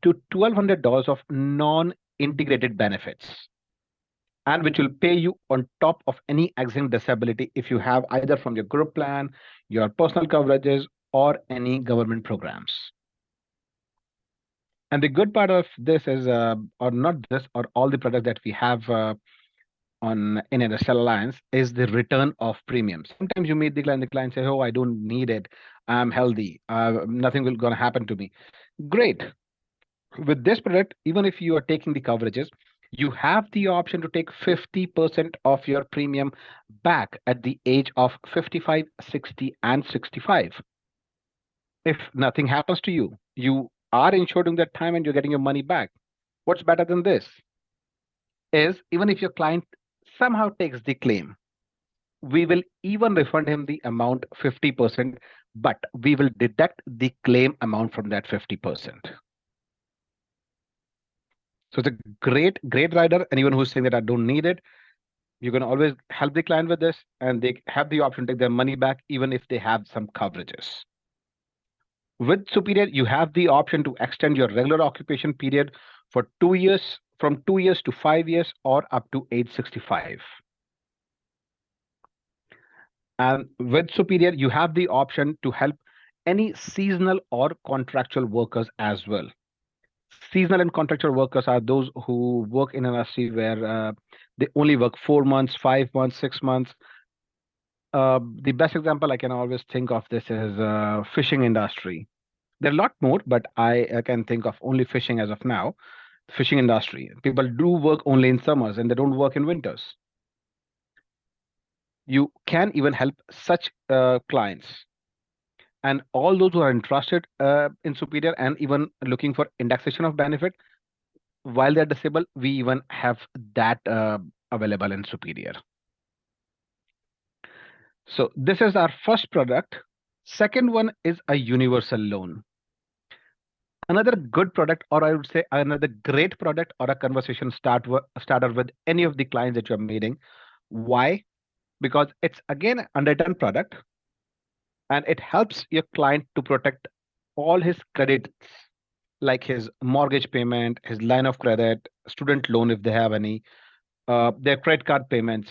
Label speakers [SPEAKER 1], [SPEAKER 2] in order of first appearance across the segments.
[SPEAKER 1] to $1,200 of non-integrated benefits, and which will pay you on top of any existing disability if you have either from your group plan, your personal coverages, or any government programs. And the good part of this is, or not this, or all the products that we have on in Industrial Alliance is the return of premiums. Sometimes you meet the client say, "Oh, I don't need it. I'm healthy. Nothing will gonna happen to me." Great. With this product, even if you are taking the coverages, you have the option to take 50% of your premium back at the age of 55, 60, and 65. If nothing happens to you, you are insured in that time and you're getting your money back. What's better than this is even if your client somehow takes the claim, we will even refund him the amount 50%, but we will deduct the claim amount from that 50%. So it's a great rider. Anyone who's saying that I don't need it, you can always help the client with this, and they have the option to take their money back even if they have some coverages. With Superior, you have the option to extend your regular occupation period for 2 years, from 2 years to 5 years, or up to age 65. And with Superior, you have the option to help any seasonal or contractual workers as well. Seasonal and contractual workers are those who work in an industry where they only work 4 months, 5 months, 6 months. The best example I can always think of this is fishing industry. There are a lot more, but I can think of only fishing as of now. Fishing industry. People do work only in summers and they don't work in winters. You can even help such clients and all those who are interested in Superior and even looking for indexation of benefit while they're disabled, we even have that available in Superior. So this is our first product. Second one is a universal loan. Another good product, or I would say another great product or a conversation starter with any of the clients that you're meeting. Why? Because it's again an underdone product and it helps your client to protect all his credits, like his mortgage payment, his line of credit, student loan if they have any, their credit card payments.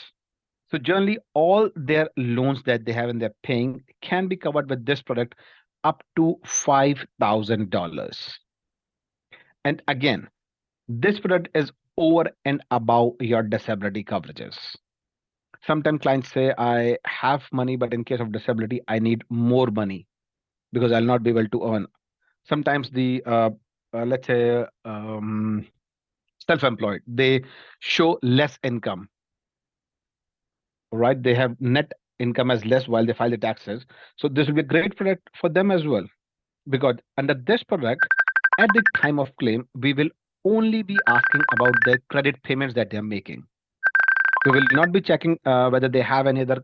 [SPEAKER 1] So generally, all their loans that they have and they're paying can be covered with this product up to $5,000. And again, this product is over and above your disability coverages. Sometimes clients say, I have money, but in case of disability, I need more money because I'll not be able to earn. Sometimes let's say, self-employed, they show less income, right? They have net income as less while they file the taxes. So this will be a great product for them as well, because under this product, at the time of claim, we will only be asking about the credit payments that they are making. We will not be checking whether they have any other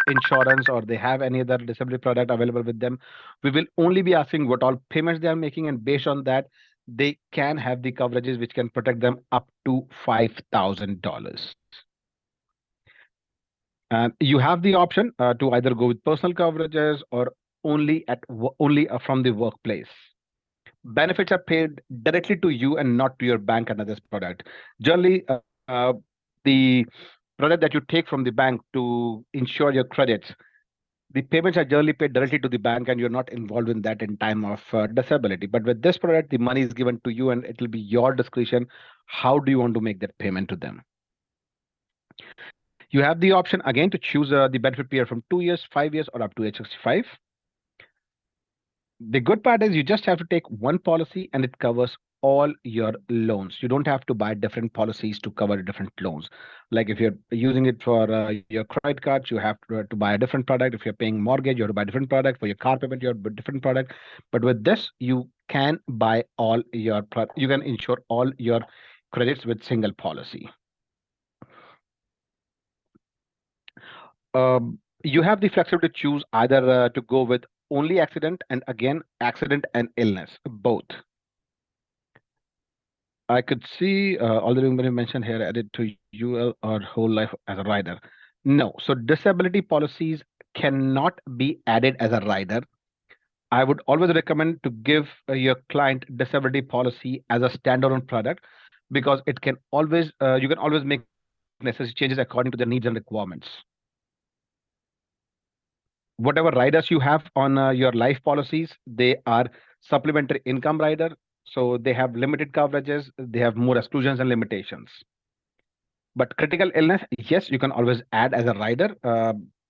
[SPEAKER 1] insurance or they have any other disability product available with them. We will only be asking what all payments they are making, and based on that, they can have the coverages which can protect them up to $5,000. And you have the option to either go with personal coverages or only from the workplace. Benefits are paid directly to you and not to your bank under this product. Generally, the product that you take from the bank to insure your credits, the payments are generally paid directly to the bank and you're not involved in that in time of disability. But with this product, the money is given to you and it will be your discretion. How do you want to make that payment to them? You have the option again to choose the benefit period from 2 years, 5 years, or up to age 65. The good part is you just have to take one policy and it covers all your loans. You don't have to buy different policies to cover different loans. Like if you're using it for your credit cards, you have to buy a different product. If you're paying mortgage, you have to buy a different product. For your car payment, you have a different product. But with this, you can buy all your you can insure all your credits with single policy. You have the flexibility to choose either to go with only accident and again accident and illness, both. I could see all the you mentioned here added to UL or whole life as a rider. No, so disability policies cannot be added as a rider. I would always recommend to give your client disability policy as a standalone product because it can always you can always make necessary changes according to their needs and requirements. Whatever riders you have on your life policies, they are supplementary income rider, so they have limited coverages, they have more exclusions and limitations. But critical illness, yes, you can always add as a rider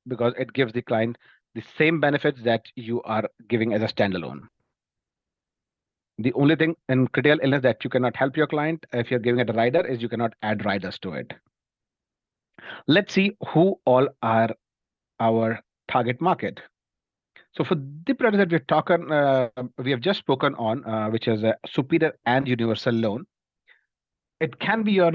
[SPEAKER 1] because it gives the client the same benefits that you are giving as a standalone. The only thing in critical illness that you cannot help your client if you're giving it a rider is you cannot add riders to it. Let's see who all are our target market. So for the products that we have just spoken on, which is a superior and universal loan, it can be your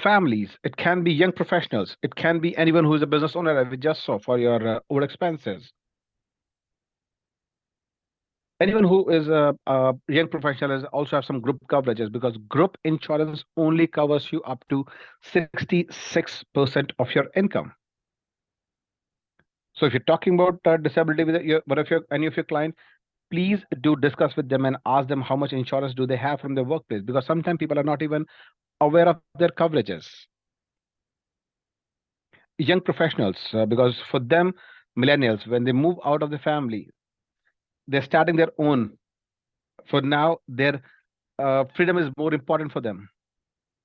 [SPEAKER 1] families, it can be young professionals, it can be anyone who is a business owner, as we just saw for your over expenses. Anyone who is a young professional is also have some group coverages because group insurance only covers you up to 66% of your income. So if you're talking about disability with one of your any of your client, please do discuss with them and ask them how much insurance do they have from their workplace because sometimes people are not even aware of their coverages. Young professionals, because for them, millennials, when they move out of the family, they're starting their own. For now, their freedom is more important for them.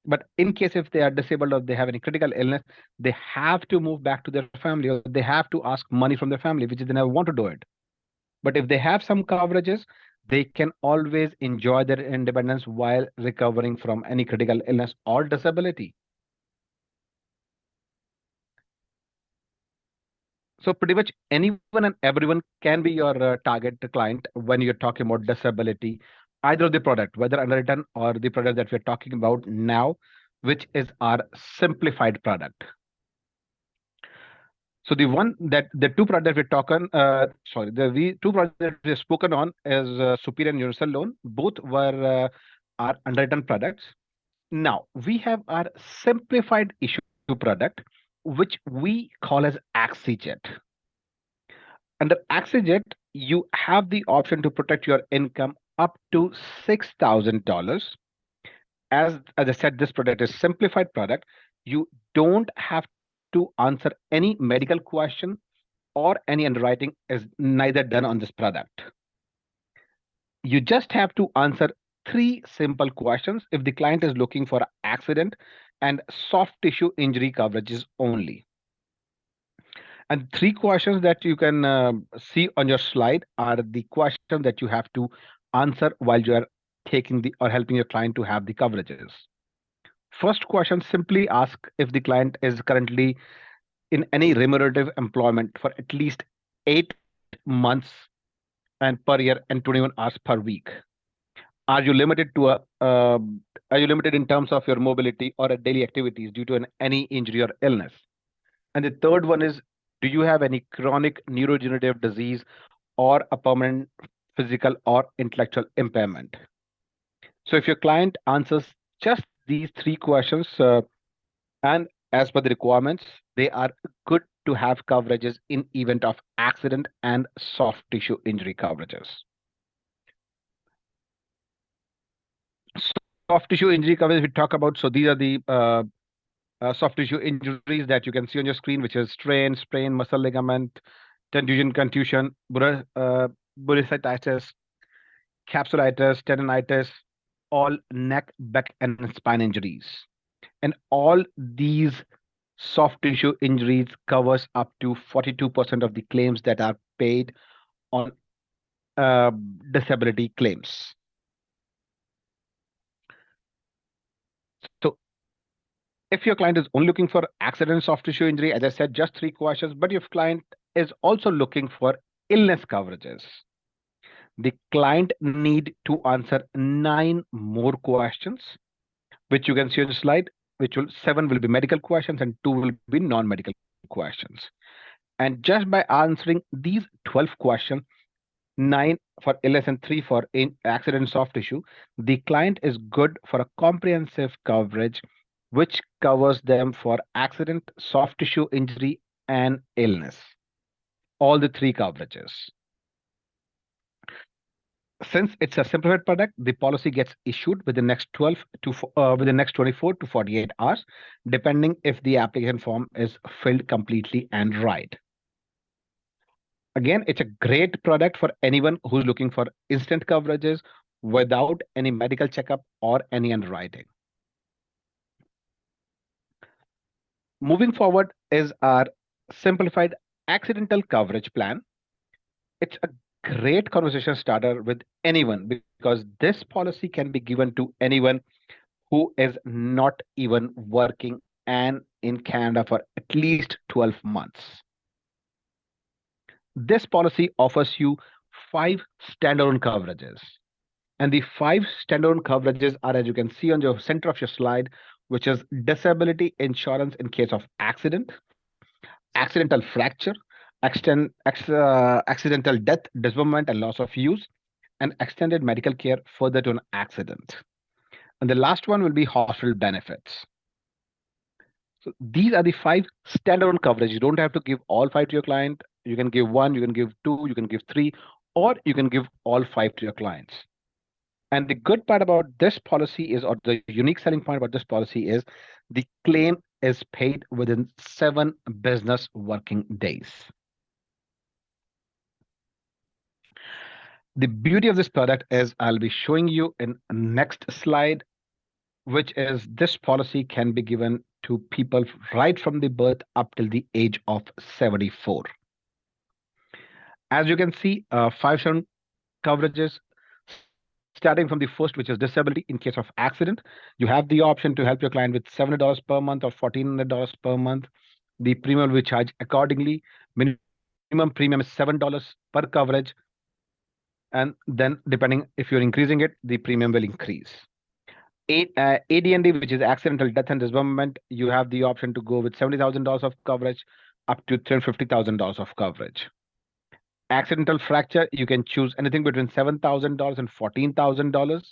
[SPEAKER 1] But in case if they are disabled or they have any critical illness, they have to move back to their family or they have to ask money from their family, which they never want to do it. But if they have some coverages, they can always enjoy their independence while recovering from any critical illness or disability. So pretty much anyone and everyone can be your target client when you're talking about disability, either of the product, whether underwritten or the product that we're talking about now, which is our simplified product. So the two products that we're talking, the two products that we've spoken on is Superior and Universal Loan. Both were our underwritten products. Now we have our simplified issue product, which we call as AxiJet. Under AxiJet, you have the option to protect your income up to $6,000. As I said, this product is simplified product. You don't have to answer any medical question or any underwriting is neither done on this product. You just have to answer three simple questions if the client is looking for accident and soft tissue injury coverages only. And three questions that you can see on your slide are the questions that you have to answer while you are taking the or helping your client to have the coverages. First question simply ask if the client is currently in any remunerative employment for at least 8 months and per year and 21 hours per week. Are you limited to a are you limited in terms of your mobility or daily activities due to any injury or illness? And the third one is, do you have any chronic neurodegenerative disease or a permanent physical or intellectual impairment? So if your client answers just these three questions, and as per the requirements, they are good to have coverages in event of accident and soft tissue injury coverages. Soft tissue injury coverage we talk about. So these are the soft tissue injuries that you can see on your screen, which is strain, sprain, muscle ligament, contusion, bursitis, capsulitis, tendonitis, all neck, back, and spine injuries. And all these soft tissue injuries covers up to 42% of the claims that are paid on uh, disability claims. So if your client is only looking for accident soft tissue injury, as I said, just three questions, but if client is also looking for illness coverages, the client need to answer 9 more questions, which you can see on the slide, which will 7 will be medical questions and 2 will be non-medical questions. And just by answering these 12 questions, 9 for illness and 3 for accident soft tissue, the client is good for a comprehensive coverage, which covers them for accident, soft tissue injury, and illness. All the three coverages. Since it's a simplified product, the policy gets issued within within next 24 to 48 hours, depending if the application form is filled completely and right. Again, it's a great product for anyone who's looking for instant coverages without any medical checkup or any underwriting. Moving forward is our simplified accidental coverage plan. It's a great conversation starter with anyone because this policy can be given to anyone who is not even working and in Canada for at least 12 months. This policy offers you 5 standalone coverages. And the 5 standalone coverages are, as you can see on the center of your slide, which is disability insurance in case of accident, accidental fracture, accidental death, dismemberment, and loss of use, and extended medical care further to an accident. And the last one will be hospital benefits. So these are the 5 standalone coverage. You don't have to give all 5 to your client. You can give 1, you can give 2, you can give 3, or you can give all 5 to your clients. And the good part about this policy is, or the unique selling point about this policy is, the claim is paid within 7 business working days. The beauty of this product is I'll be showing you in next slide, which is this policy can be given to people right from the birth up till the age of 74. As you can see, 5 coverages starting from the first, which is disability in case of accident. You have the option to help your client with $700 per month or $1,400 per month. The premium will be charged accordingly. Minimum premium is $7 per coverage. And then depending if you're increasing it, the premium will increase. AD&D, which is accidental death and dismemberment, you have the option to go with $70,000 of coverage up to $350,000 of coverage. Accidental fracture, you can choose anything between $7,000 and $14,000.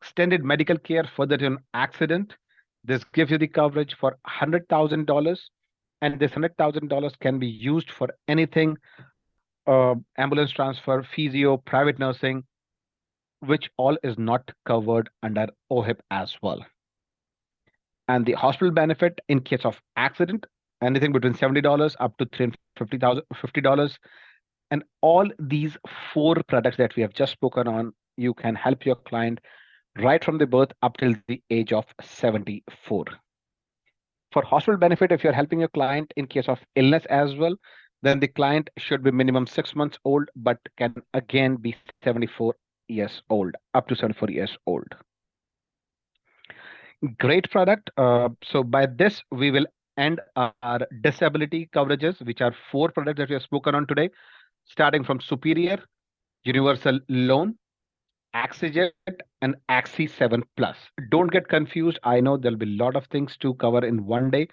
[SPEAKER 1] Extended medical care further to an accident, this gives you the coverage for $100,000, and this $100,000 can be used for anything: ambulance transfer, physio, private nursing, which all is not covered under OHIP as well. And the hospital benefit in case of accident, anything between $70 up to $350,000. And all these 4 products that we have just spoken on, you can help your client right from the birth up till the age of 74. For hospital benefit, if you're helping your client in case of illness as well, then the client should be minimum 6 months old, but can again be 74 years old, up to 74 years old. Great product. So by this, we will end our disability coverages, which are 4 products that we have spoken on today, starting from Superior, Universal Loan, Axijet, and Axi 7 Plus. Don't get confused. I know there'll be a lot of things to cover in one day.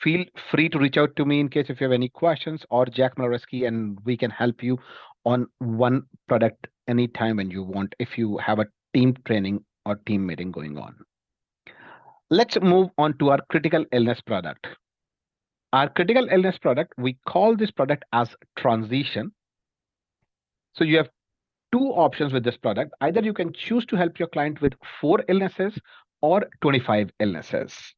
[SPEAKER 1] Feel free to reach out to me in case if you have any questions, or Jack Malareski, and we can help you on one product anytime when you want, if you have a team training or team meeting going on. Let's move on to our critical illness product. Our critical illness product, we call this product as Transition. So you have 2 options with this product. Either you can choose to help your client with 4 illnesses or 25 illnesses.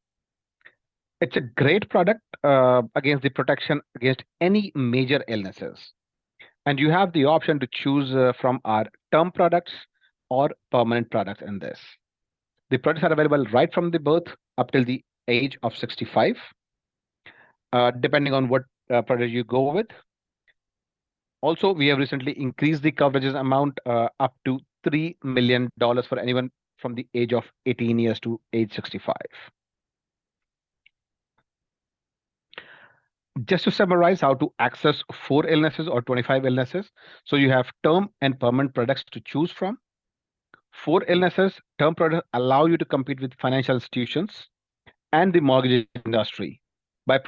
[SPEAKER 1] It's a great product against the protection against any major illnesses. And you have the option to choose from our term products or permanent products in this. The products are available right from the birth up till the age of 65, depending on what product you go with. Also, we have recently increased the coverages amount up to $3 million for anyone from the age of 18 years to age 65. Just to summarize how to access 4 illnesses or 25 illnesses. So you have term and permanent products to choose from. 4 illnesses, term products allow you to compete with financial institutions and the mortgage industry by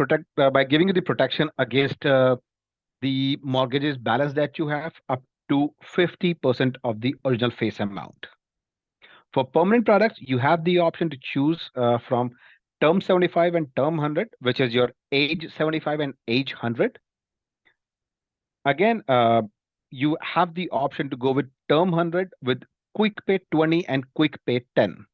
[SPEAKER 1] giving you the protection against the mortgages balance that you have up to 50% of the original face amount. For permanent products, you have the option to choose from term 75 and term 100, which is your age 75 and age 100. Again, you have the option to go with term 100 with quick pay 20 and quick pay 10,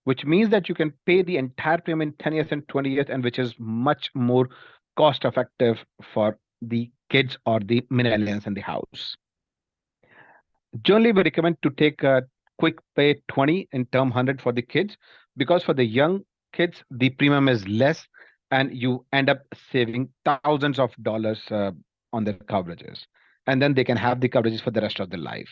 [SPEAKER 1] which means that you can pay the entire premium in 10 years and 20 years, and which is much more cost effective for the kids or the millennials in the house. Generally, we recommend to take a quick pay 20 in term 100 for the kids, because for the young kids, the premium is less and you end up saving thousands of dollars on their coverages. And then they can have the coverages for the rest of their life.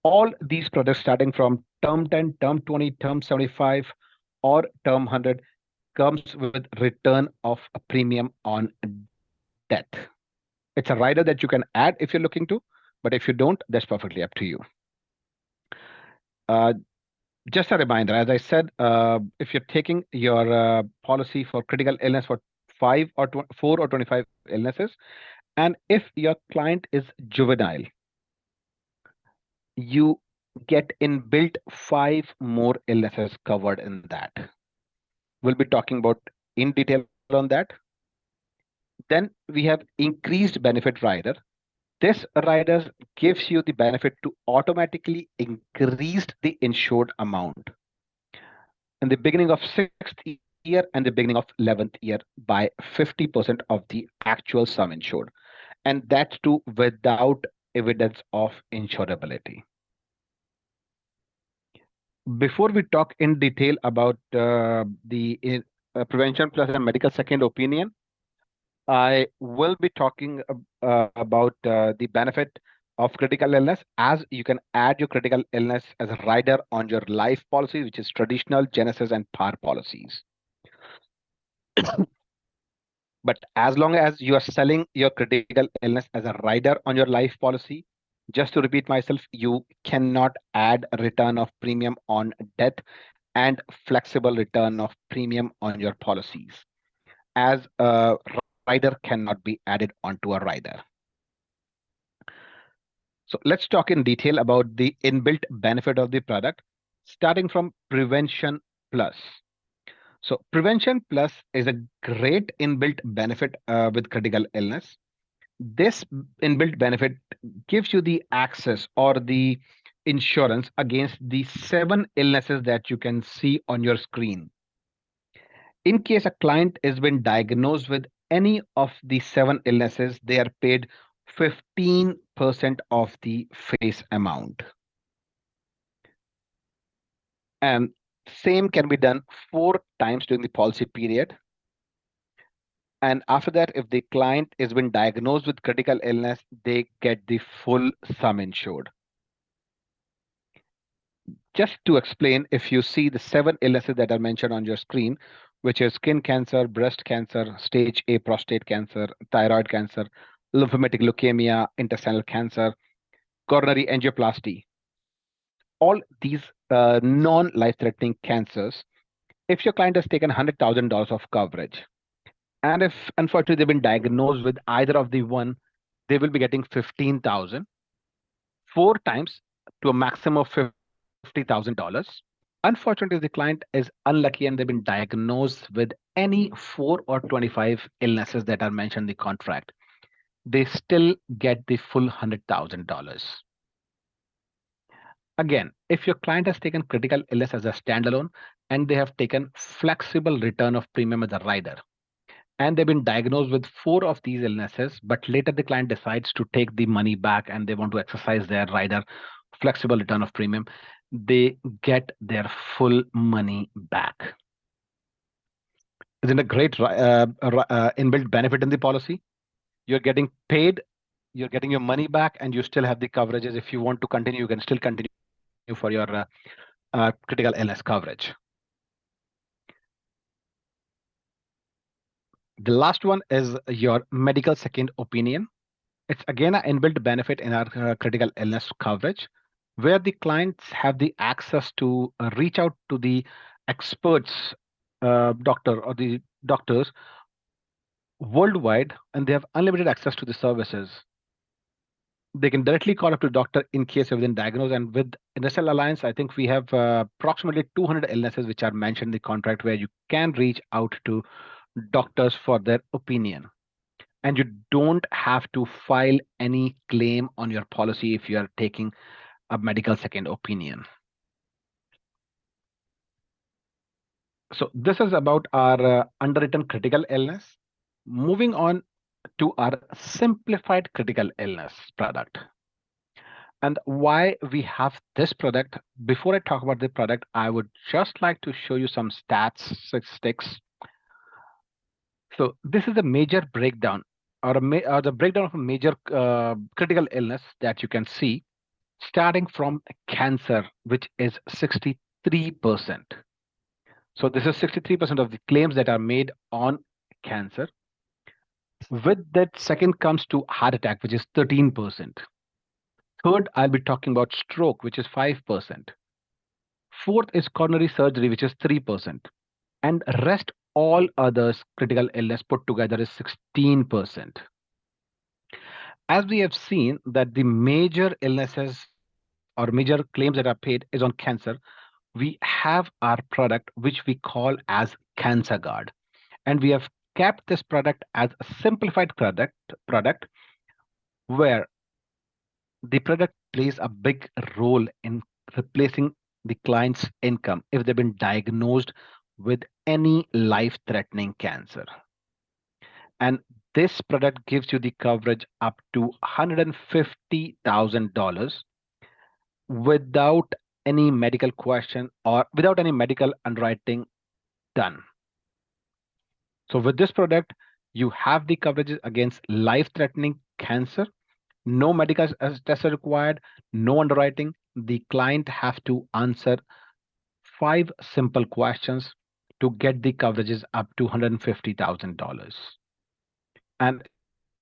[SPEAKER 1] All these products starting from term 10, term 20, term 75, or term 100 comes with return of a premium on death. It's a rider that you can add if you're looking to, but if you don't, that's perfectly up to you. Uh, just a reminder, as I said, if you're taking your policy for critical illness for 4 or 25 illnesses, and if your client is juvenile, you get inbuilt 5 more illnesses covered in that. We'll be talking about in detail on that. Then we have increased benefit rider. This rider gives you the benefit to automatically increase the insured amount in the beginning of 6th year and the beginning of 11th year by 50% of the actual sum insured. And that too without evidence of insurability. Before we talk in detail about the prevention plus and medical second opinion, I will be talking about the benefit of critical illness, as you can add your critical illness as a rider on your life policy, which is traditional, Genesis, and PAR policies. But as long as you are selling your critical illness as a rider on your life policy, just to repeat myself, you cannot add a return of premium on death and flexible return of premium on your policies, as a rider cannot be added onto a rider. So let's talk in detail about the inbuilt benefit of the product, starting from Prevention Plus. So Prevention Plus is a great inbuilt benefit with critical illness. This inbuilt benefit gives you the access or the insurance against the 7 illnesses that you can see on your screen. In case a client has been diagnosed with any of the 7 illnesses, they are paid 15% of the face amount. And same can be done 4 times during the policy period. And after that, if the client has been diagnosed with critical illness, they get the full sum insured. Just to explain, if you see the 7 illnesses that are mentioned on your screen, which is skin cancer, breast cancer, stage A prostate cancer, thyroid cancer, lymphomatic leukemia, intestinal cancer, coronary angioplasty, all these non-life-threatening cancers, if your client has taken $100,000 of coverage, and if unfortunately they've been diagnosed with either of the one, they will be getting 15,000, 4 times to a maximum of $50,000. Unfortunately, if the client is unlucky and they've been diagnosed with any 4 or 25 illnesses that are mentioned in the contract, they still get the full $100,000. Again, if your client has taken critical illness as a standalone and they have taken flexible return of premium as a rider, and they've been diagnosed with 4 of these illnesses, but later the client decides to take the money back and they want to exercise their rider flexible return of premium, they get their full money back. Isn't a great inbuilt benefit in the policy? You're getting paid, you're getting your money back, and you still have the coverages. If you want to continue, you can still continue for your critical illness coverage. The last one is your medical second opinion. It's again an inbuilt benefit in our critical illness coverage, where the clients have the access to reach out to the experts, doctor or the doctors worldwide, and they have unlimited access to the services. They can directly call up to doctor in case of been diagnosed. And with Industrial Alliance, I think we have approximately 200 illnesses which are mentioned in the contract where you can reach out to doctors for their opinion. and you don't have to file any claim on your policy if you are taking a medical second opinion. So this is about our underwritten critical illness. Moving on to our simplified critical illness product. And why we have this product, before I talk about the product, I would just like to show you some stats, statistics. So this is a major breakdown or the breakdown of a major critical illness that you can see, starting from cancer, which is 63%. So this is 63% of the claims that are made on cancer. With that, second comes to heart attack, which is 13%. Third, I'll be talking about stroke, which is 5%. Fourth is coronary surgery, which is 3%. And rest all others critical illness put together is 16%. As we have seen that the major illnesses or major claims that are paid is on cancer, we have our product which we call as Cancer Guard. And we have kept this product as a simplified product where the product plays a big role in replacing the client's income if they've been diagnosed with any life-threatening cancer. And this product gives you the coverage up to $150,000 without any medical question or without any medical underwriting done. So with this product, you have the coverage against life-threatening cancer. No medical tests are required, no underwriting. The client has to answer 5 simple questions to get the coverages up to $150,000. And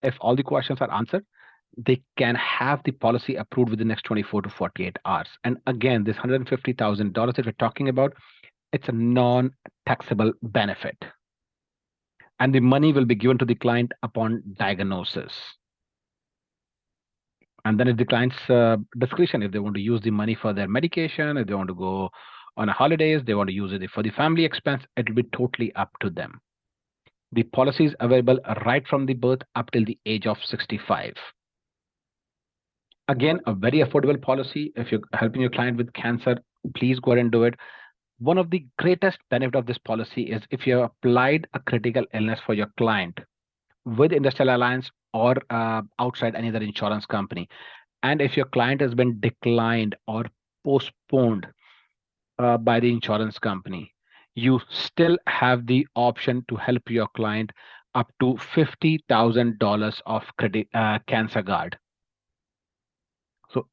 [SPEAKER 1] if all the questions are answered, they can have the policy approved within the next 24 to 48 hours. And again, this $150,000 that we're talking about, it's a non-taxable benefit. And the money will be given to the client upon diagnosis. And then it's the client's discretion if they want to use the money for their medication, if they want to go on a holidays, they want to use it for the family expense, it will be totally up to them. The policy is available right from the birth up till the age of 65. Again, a very affordable policy. If you're helping your client with cancer, please go ahead and do it. One of the greatest benefit of this policy is if you have applied a critical illness for your client with Industrial Alliance or outside any other insurance company, and if your client has been declined or postponed by the insurance company, you still have the option to help your client up to $50,000 of Cancer Guard. So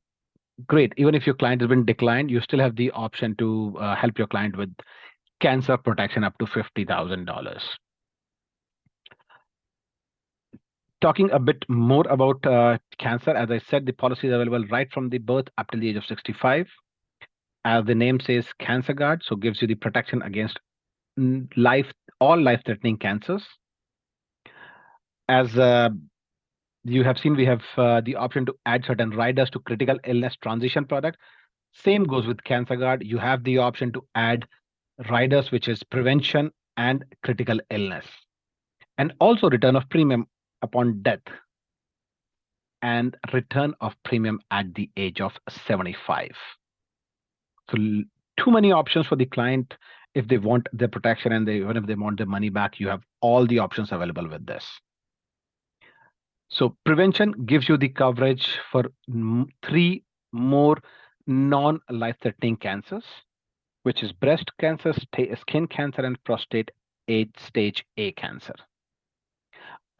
[SPEAKER 1] great. Even if your client has been declined, you still have the option to help your client with cancer protection up to $50,000. Talking a bit more about cancer, as I said, the policy is available right from the birth up till the age of 65. As the name says, Cancer Guard, so gives you the protection against all life-threatening cancers. As you have seen, we have the option to add certain riders to critical illness transition product. Same goes with Cancer Guard. You have the option to add riders, which is prevention and critical illness, and also return of premium upon death and return of premium at the age of 75. So too many options for the client if they want their protection and even if they want their money back, you have all the options available with this. So prevention gives you the coverage for 3 more non-life-threatening cancers, which is breast cancer, skin cancer, and prostate stage A cancer.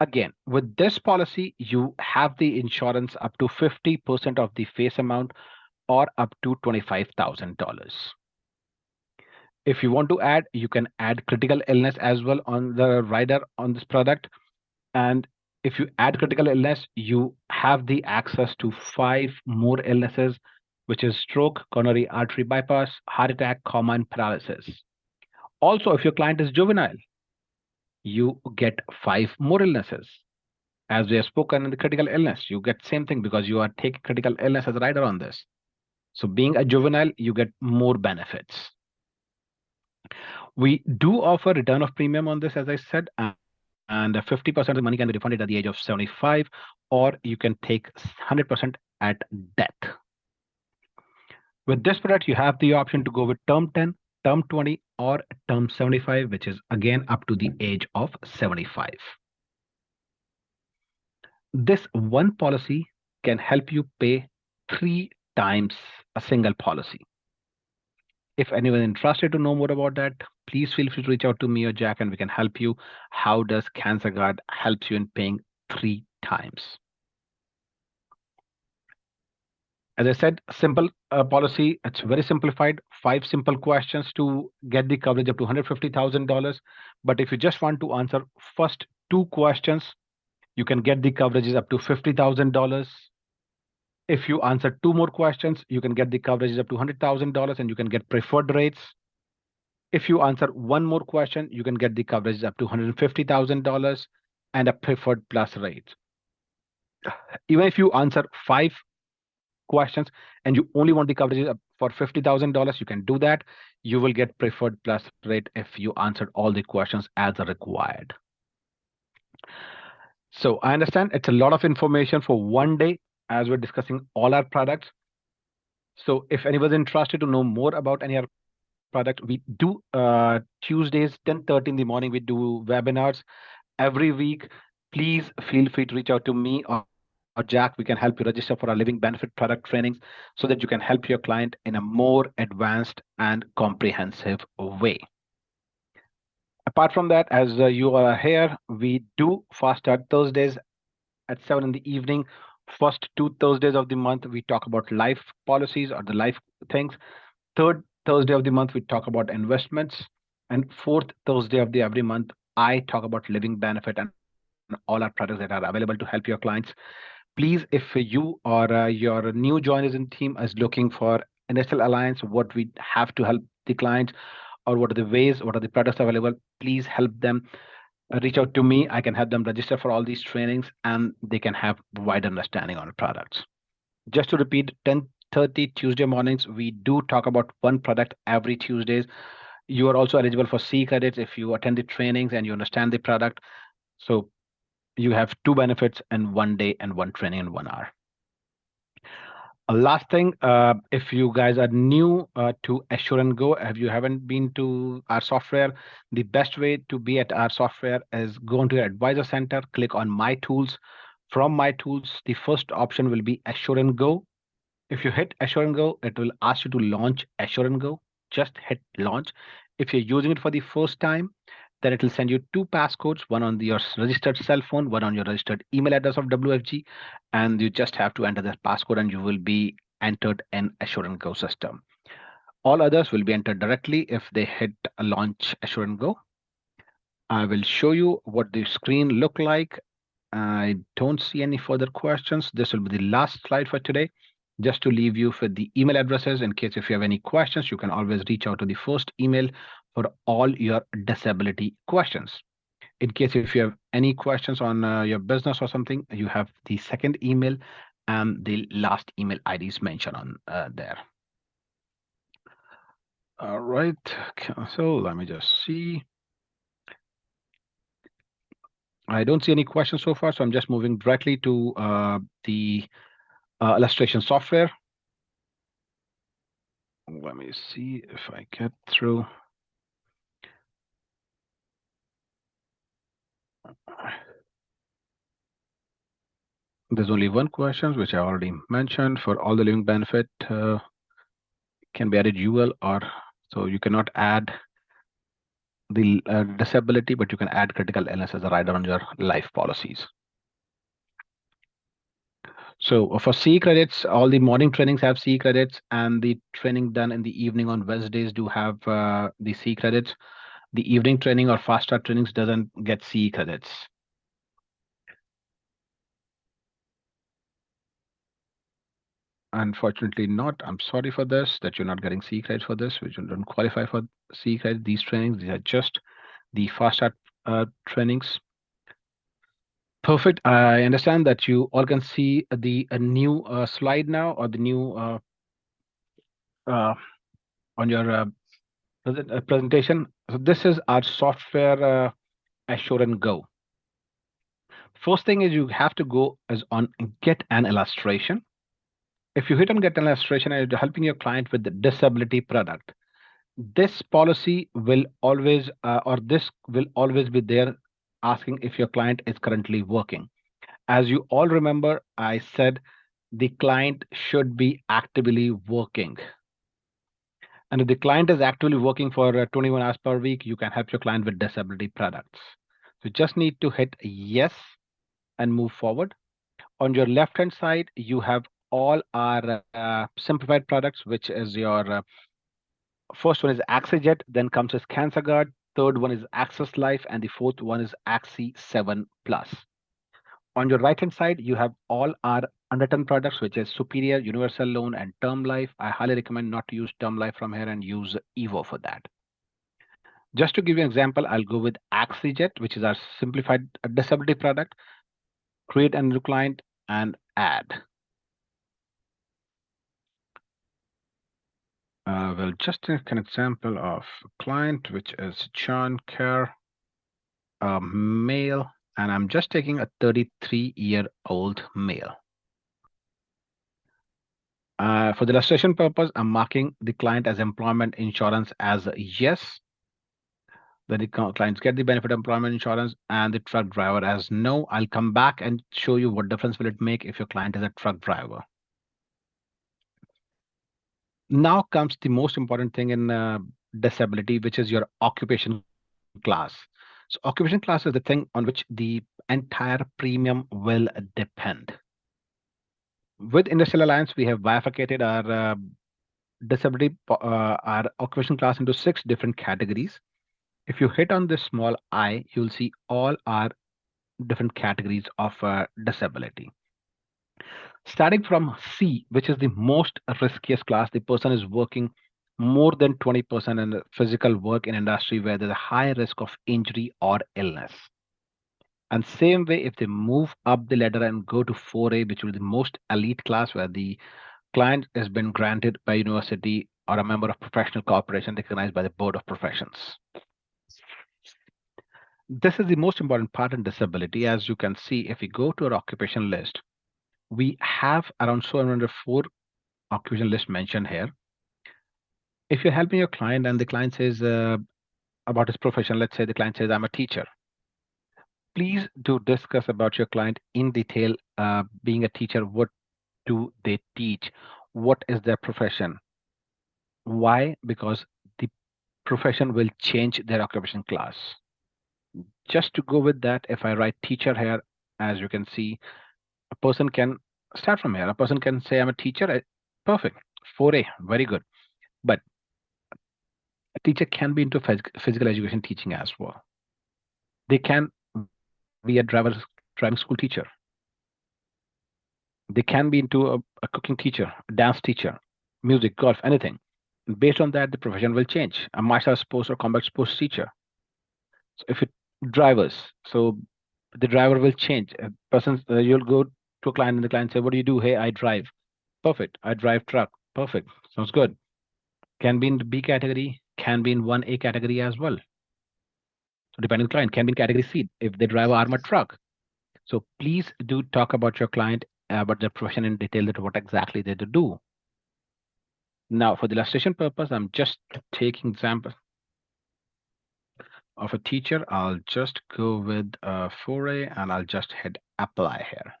[SPEAKER 1] Again, with this policy, you have the insurance up to 50% of the face amount or up to $25,000. If you want to add, you can add critical illness as well on the rider on this product. And if you add critical illness, you have the access to 5 more illnesses, which is stroke, coronary artery bypass, heart attack, coma, and paralysis. Also, if your client is juvenile, you get 5 more illnesses. As we have spoken in the critical illness, you get same thing because you are taking critical illness as a rider on this. So being a juvenile, you get more benefits. We do offer return of premium on this, as I said, and 50% of the money can be refunded at the age of 75, or you can take 100% at death. With this product, you have the option to go with term 10, term 20, or term 75, which is again up to the age of 75. This one policy can help you pay 3 times a single policy. If anyone is interested to know more about that, please feel free to reach out to me or Jack and we can help you. How does Cancer Guard help you in paying 3 times? As I said, simple policy. It's very simplified. 5 simple questions to get the coverage up to $150,000. But if you just want to answer first 2 questions, you can get the coverages up to $50,000. If you answer 2 more questions, you can get the coverages up to $100,000 and you can get preferred rates. If you answer 1 more question, you can get the coverages up to $150,000 and a preferred plus rate. Even if you answer 5 questions and you only want the coverages for $50,000, you can do that. You will get preferred plus rate if you answered all the questions as required. So I understand it's a lot of information for one day as we're discussing all our products. So if anyone's interested to know more about any other product, we do Tuesdays 10:30 in the morning. We do webinars every week. Please feel free to reach out to me or Jack. We can help you register for our living benefit product trainings so that you can help your client in a more advanced and comprehensive way. Apart from that, as you are here, we do fast start Thursdays at 7 in the evening. First 2 Thursdays of the month, we talk about life policies or the life things. Third Thursday of the month, we talk about investments. And fourth Thursday of the every month, I talk about living benefit and all our products that are available to help your clients. Please, if you or your new joiners in team is looking for Industrial Alliance, what we have to help the clients, or what are the ways, what are the products available, please help them. Reach out to me. I can help them register for all these trainings and they can have wide understanding on the products. Just to repeat, 10:30 Tuesday mornings, we do talk about one product every Tuesdays. You are also eligible for C credits if you attend the trainings and you understand the product. So you have 2 benefits in one day and one training in 1 hour. Last thing, if you guys are new to Assurance Go, if you haven't been to our software, the best way to be at our software is go into your advisor center, click on My Tools. From My Tools, the first option will be Assurance Go. If you hit Assurance Go, it will ask you to launch Assurance Go. Just hit launch. If you're using it for the first time, then it will send you 2 passcodes, one on your registered cell phone, one on your registered email address of WFG, and you just have to enter that passcode and you will be entered in Assurance Go system. All others will be entered directly if they hit launch Assurance Go. I will show you what the screen look like. I don't see any further questions. This will be the last slide for today. Just to leave you with the email addresses in case if you have any questions, you can always reach out to the first email for all your disability questions. In case if you have any questions on your business or something, you have the second email and the last email IDs mentioned on there. All right, so let me just see. I don't see any questions so far, so I'm just moving directly to the illustration software. Let me see if I get through. There's only one question, which I already mentioned. For all the living benefit, can be added UL, or so you cannot add the disability, but you can add critical illness as a rider on your life policies. So for C credits, all the morning trainings have C credits, and the training done in the evening on Wednesdays do have the C credits. The evening training or fast start trainings doesn't get C credits. Unfortunately not. I'm sorry for this, that you're not getting C credits for this, which you don't qualify for C credit. These trainings, these are just the fast start trainings. Perfect. I understand that you all can see the new slide now, or the new on your presentation. So this is our software Assurance Go. First thing is you have to go is on get an illustration. If you hit on get an illustration and you're helping your client with the disability product, this policy will always or this will always be there asking if your client is currently working. As you all remember, I said the client should be actively working. And if the client is actively working for 21 hours per week, you can help your client with disability products. So you just need to hit yes and move forward. On your left hand side, you have all our simplified products, which is your first one is AxeJet, then comes as Cancer Guard, third one is Access Life, and the fourth one is Axi 7 Plus. On your right hand side, you have all our undertone products, which is Superior, Universal Loan, and Term Life. I highly recommend not to use Term Life from here and use Evo for that. Just to give you an example, I'll go with AxeJet, which is our simplified disability product. Create a new client and add. We'll just take an example of a client, which is John Kerr, male, and I'm just taking a 33-year-old male. For the illustration purpose, I'm marking the client as employment insurance as a yes. Then the clients get the benefit of employment insurance and the truck driver as no. I'll come back and show you what difference will it make if your client is a truck driver. Now comes the most important thing in disability, which is your occupation class. So occupation class is the thing on which the entire premium will depend. With Industrial Alliance, we have bifurcated our disability, our occupation class into 6 different categories. If you hit on this small I, you'll see all our different categories of disability. Starting from C, which is the most riskiest class, the person is working more than 20% in physical work in industry where there's a high risk of injury or illness. And same way, if they move up the ladder and go to 4A, which will be the most elite class where the client has been granted by university or a member of professional corporation recognized by the Board of Professions. This is the most important part in disability. As you can see, if we go to our occupation list, we have around 704 occupation list mentioned here. If you're helping your client and the client says about his profession, let's say the client says, I'm a teacher. Please do discuss about your client in detail. Being a teacher, what do they teach? What is their profession? Why? Because the profession will change their occupation class. Just to go with that, if I write teacher here, as you can see, a person can start from here. A person can say, I'm a teacher. Perfect. 4A, very good. But a teacher can be into physical education teaching as well. They can be a driving school teacher. They can be into a cooking teacher, a dance teacher, music, golf, anything. And based on that, the profession will change. A martial sports or combat sports teacher. So if it drivers, so the driver will change. A person, you'll go to a client and the client say, what do you do? Hey, I drive. Perfect. I drive truck. Perfect. Sounds good. Can be in the B category, can be in 1A category as well. So depending on the client, can be in category C if they drive an armored truck. So please do talk about your client, about their profession in detail, that what exactly they do. Now, for the illustration purpose, I'm just taking example of a teacher. I'll just go with 4A and I'll just hit apply here.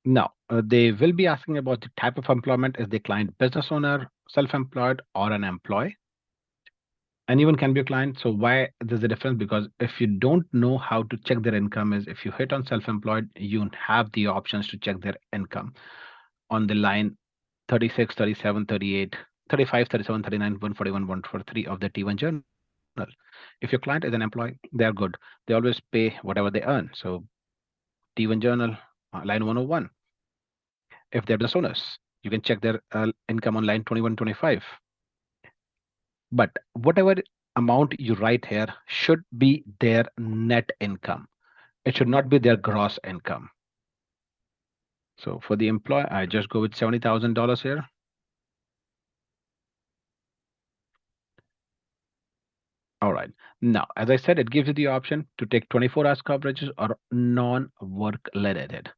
[SPEAKER 1] Now, they will be asking about the type of employment. Is the client business owner, self-employed, or an employee? Anyone can be a client. So why there's a difference? Because if you don't know how to check their income, is if you hit on self-employed, you have the options to check their income on the line 36, 37, 38, 35, 37, 39, 141, 143 of the T1 journal. If your client is an employee, they're good. They always pay whatever they earn. So T1 journal, line 101. If they're business owners, you can check their income on line 21, 25. But whatever amount you write here should be their net income. It should not be their gross income. So for the employee, I just go with $70,000 here. All right. Now, as I said, it gives you the option to take 24 hours coverages or non-work related.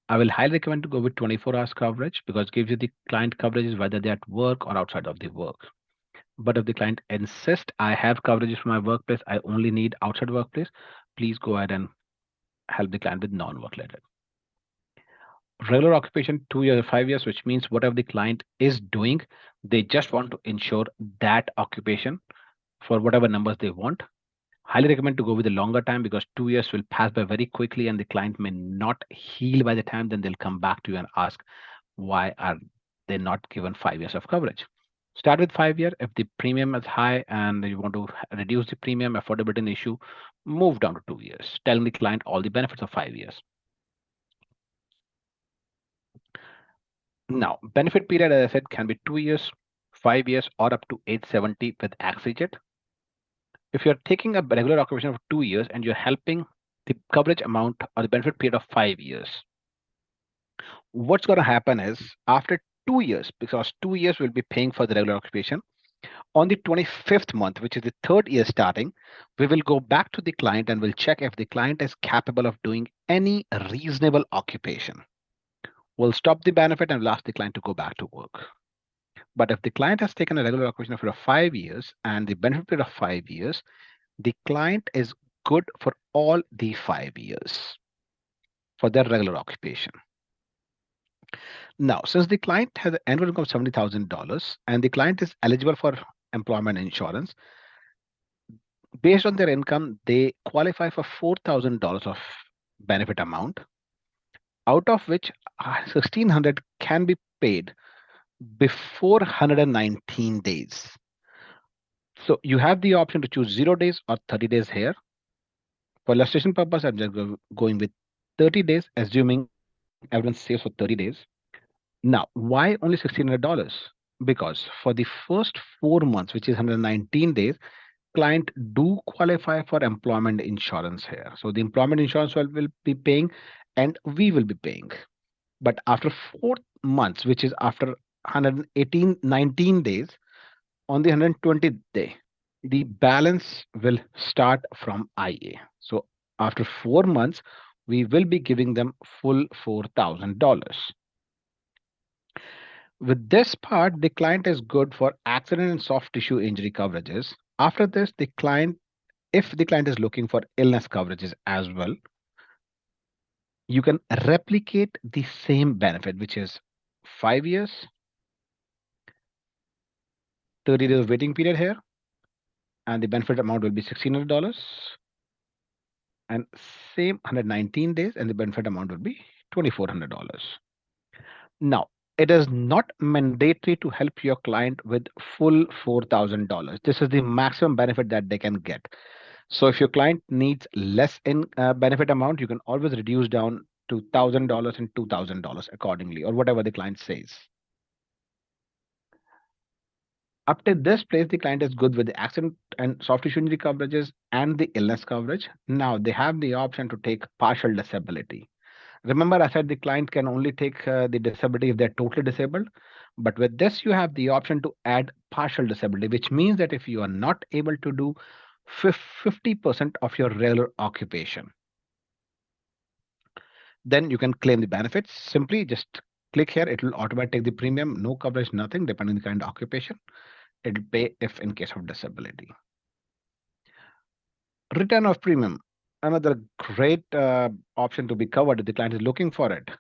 [SPEAKER 1] I will highly recommend to go with 24 hours coverage because it gives you the client coverages whether they're at work or outside of the work. But if the client insists I have coverages for my workplace, I only need outside workplace, please go ahead and help the client with non-work related. Regular occupation 2 years or 5 years, which means whatever the client is doing, they just want to ensure that occupation for whatever numbers they want. Highly recommend to go with a longer time because 2 years will pass by very quickly and the client may not heal by the time. Then they'll come back to you and ask why are they not given 5 years of coverage. Start with 5 year. If the premium is high and you want to reduce the premium, affordability issue, move down to 2 years, telling the client all the benefits of 5 years. Now, benefit period, as I said, can be 2 years, 5 years, or up to age 70 with Axejet. If you're taking a regular occupation of 2 years and you're helping the coverage amount or the benefit period of 5 years, what's going to happen is after 2 years, because 2 years will be paying for the regular occupation, on the 25th month, which is the third year starting, we will go back to the client and we'll check if the client is capable of doing any reasonable occupation. We'll stop the benefit and we'll ask the client to go back to work. But if the client has taken a regular occupation for 5 years and the benefit period of 5 years, the client is good for all the 5 years for their regular occupation. Now, since the client has an annual income of $70,000 and the client is eligible for employment insurance, based on their income, they qualify for $4,000 of benefit amount, out of which 1,600 can be paid before 119 days. So you have the option to choose 0 days or 30 days here. For illustration purpose, I'm just going with 30 days, assuming everyone saves for 30 days. Now, why only $1,600? Because for the first 4 months, which is 119 days, client do qualify for employment insurance here. So the employment insurance will be paying and we will be paying. But after 4 months, which is after 19 days, on the 120th day, the balance will start from IA. So after 4 months, we will be giving them full $4,000. With this part, the client is good for accident and soft tissue injury coverages. After this, the client, if the client is looking for illness coverages as well, you can replicate the same benefit, which is 5 years, 30 days of waiting period here, and the benefit amount will be $1,600, and same 119 days, and the benefit amount will be $2,400. Now, it is not mandatory to help your client with full $4,000. This is the maximum benefit that they can get. So if your client needs less in benefit amount, you can always reduce down to $1,000 and $2,000 accordingly, or whatever the client says. Up to this place, the client is good with the accident and soft tissue injury coverages and the illness coverage. Now they have the option to take partial disability. Remember, I said the client can only take the disability if they're totally disabled. But with this, you have the option to add partial disability, which means that if you are not able to do 50% of your regular occupation, then you can claim the benefits. Simply just click here. It will automatically take the premium, no coverage, nothing, depending on the kind of occupation. It'll pay if in case of disability. Return of premium, another great option to be covered if the client is looking for it.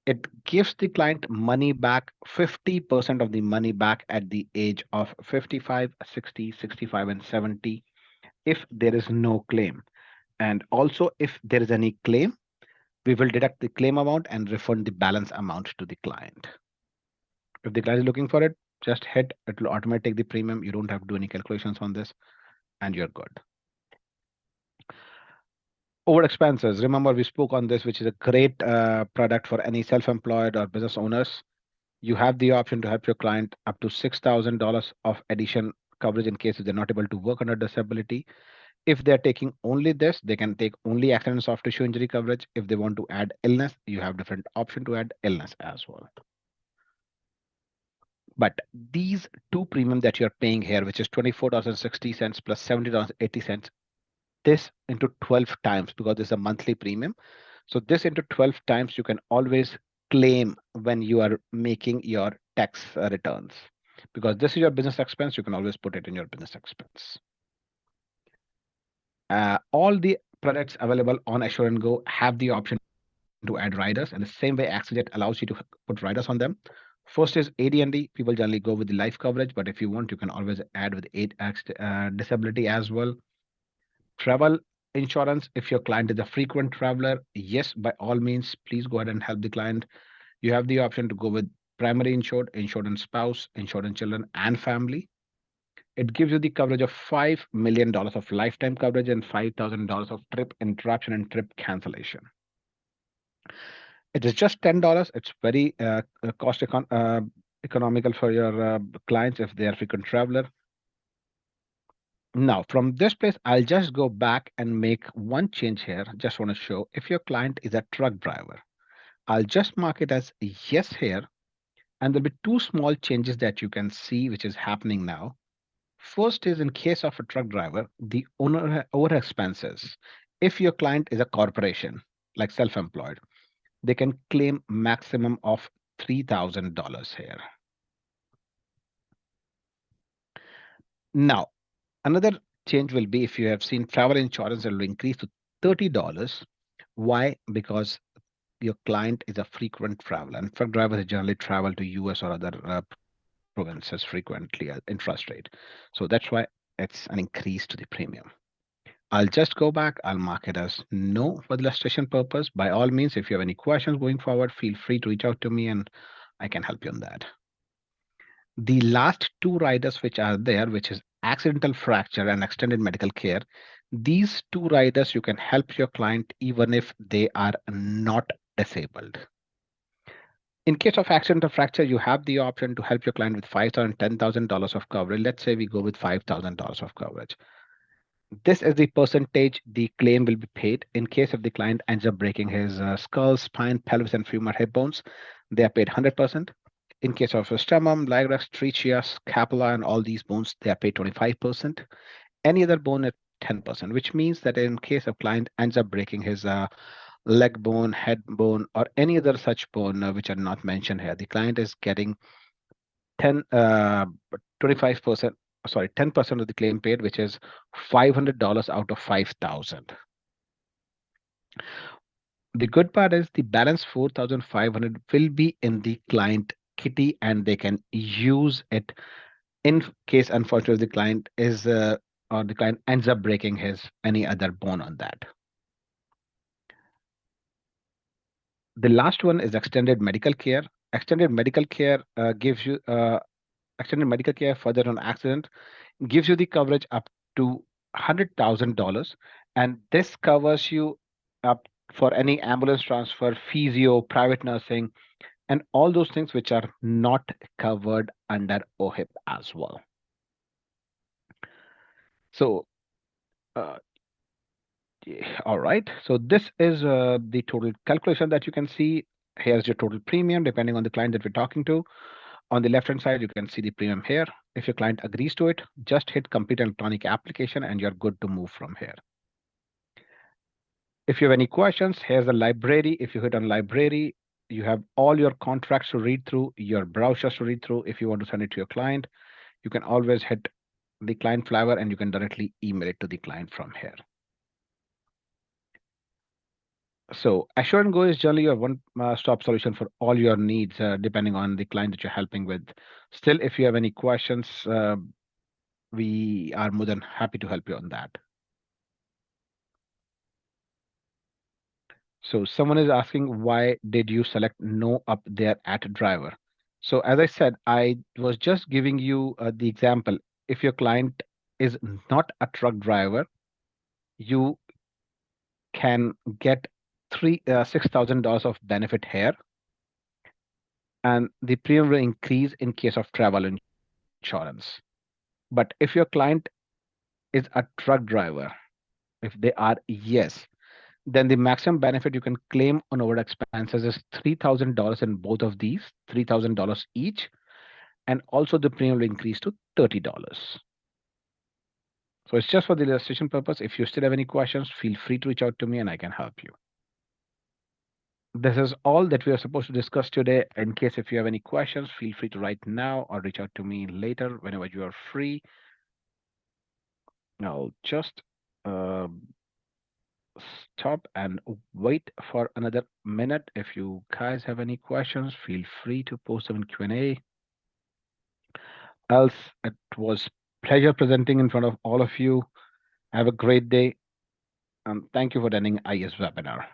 [SPEAKER 1] It gives the client money back, 50% of the money back at the age of 55, 60, 65, and 70 if there is no claim. And also, if there is any claim, we will deduct the claim amount and refund the balance amount to the client. If the client is looking for it, just hit, it will automatically take the premium. You don't have to do any calculations on this, and you're good. Over expenses. Remember, we spoke on this, which is a great product for any self-employed or business owners. You have the option to help your client up to $6,000 of addition coverage in case they're not able to work under disability. If they're taking only this, they can take only accident and soft tissue injury coverage. If they want to add illness, you have different option to add illness as well. But these two premium that you're paying here, which is $24.60 plus $70.80, this into 12 times because this is a monthly premium. So this into 12 times you can always claim when you are making your tax returns. Because this is your business expense, you can always put it in your business expense. All the products available on Assure and Go have the option to add riders, and the same way AxoJet allows you to put riders on them. First is AD&D. People generally go with the life coverage, but if you want, you can always add with disability as well. Travel insurance, if your client is a frequent traveler, yes, by all means, please go ahead and help the client. You have the option to go with primary insured, insured and spouse, insured and children, and family. It gives you the coverage of $5 million of lifetime coverage and $5,000 of trip interruption and trip cancellation. It is just $10. It's very economical for your clients if they are frequent traveler. Now, from this place, I'll just go back and make one change here. Just want to show if your client is a truck driver, I'll just mark it as yes here. And there'll be two small changes that you can see, which is happening now. First is in case of a truck driver, the owner over expenses. If your client is a corporation, like self-employed, they can claim maximum of $3,000 here. Now, another change will be if you have seen travel insurance, it will increase to $30. Why? Because your client is a frequent traveler, and truck drivers generally travel to US or other provinces frequently intrastate. So that's why it's an increase to the premium. I'll just go back. I'll mark it as no for the illustration purpose. By all means, if you have any questions going forward, feel free to reach out to me and I can help you on that. The last two riders which are there, which is accidental fracture and extended medical care, these two riders you can help your client even if they are not disabled. In case of accidental fracture, you have the option to help your client with $5,000, $10,000 of coverage. Let's say we go with $5,000 of coverage. This is the percentage the claim will be paid. In case if the client ends up breaking his skull, spine, pelvis, and femur hip bones, they are paid 100%. In case of sternum, larynx, trachea, scapula, and all these bones, they are paid 25%. Any other bone at 10%, which means that in case a client ends up breaking his leg bone, head bone, or any other such bone which are not mentioned here, the client is getting 25%, sorry, 10% of the claim paid, which is $500 out of 5,000. The good part is the balance 4,500 will be in the client kitty and they can use it in case unfortunately the client is or the client ends up breaking his any other bone on that. The last one is extended medical care. Extended medical care gives you extended medical care further on accident gives you the coverage up to $100,000, and this covers you up for any ambulance transfer, physio, private nursing, and all those things which are not covered under OHIP as well. So, uh, all right. So this is the total calculation that you can see. Here's your total premium, depending on the client that we're talking to. On the left-hand side, you can see the premium here. If your client agrees to it, just hit complete electronic application and you're good to move from here. If you have any questions, here's the library. If you hit on library, you have all your contracts to read through, your brochures to read through. If you want to send it to your client, you can always hit the client flavor and you can directly email it to the client from here. So Assure and Go is generally a one-stop solution for all your needs, depending on the client that you're helping with. Still, if you have any questions, we are more than happy to help you on that. So someone is asking, why did you select no up there at driver? So as I said, I was just giving you the example. If your client is not a truck driver, you can get $6,000 of benefit here, and the premium will increase in case of travel insurance. But if your client is a truck driver, if they are yes, then the maximum benefit you can claim on over expenses is $3,000 in both of these, $3,000 each. and also the premium will increase to $30. So it's just for the illustration purpose. If you still have any questions, feel free to reach out to me and I can help you. This is all that we are supposed to discuss today. In case if you have any questions, feel free to write now or reach out to me later whenever you are free. I'll just uh, stop and wait for another minute. If you guys have any questions, feel free to post them in Q&A. Else, it was pleasure presenting in front of all of you. Have a great day, and thank you for attending IES webinar.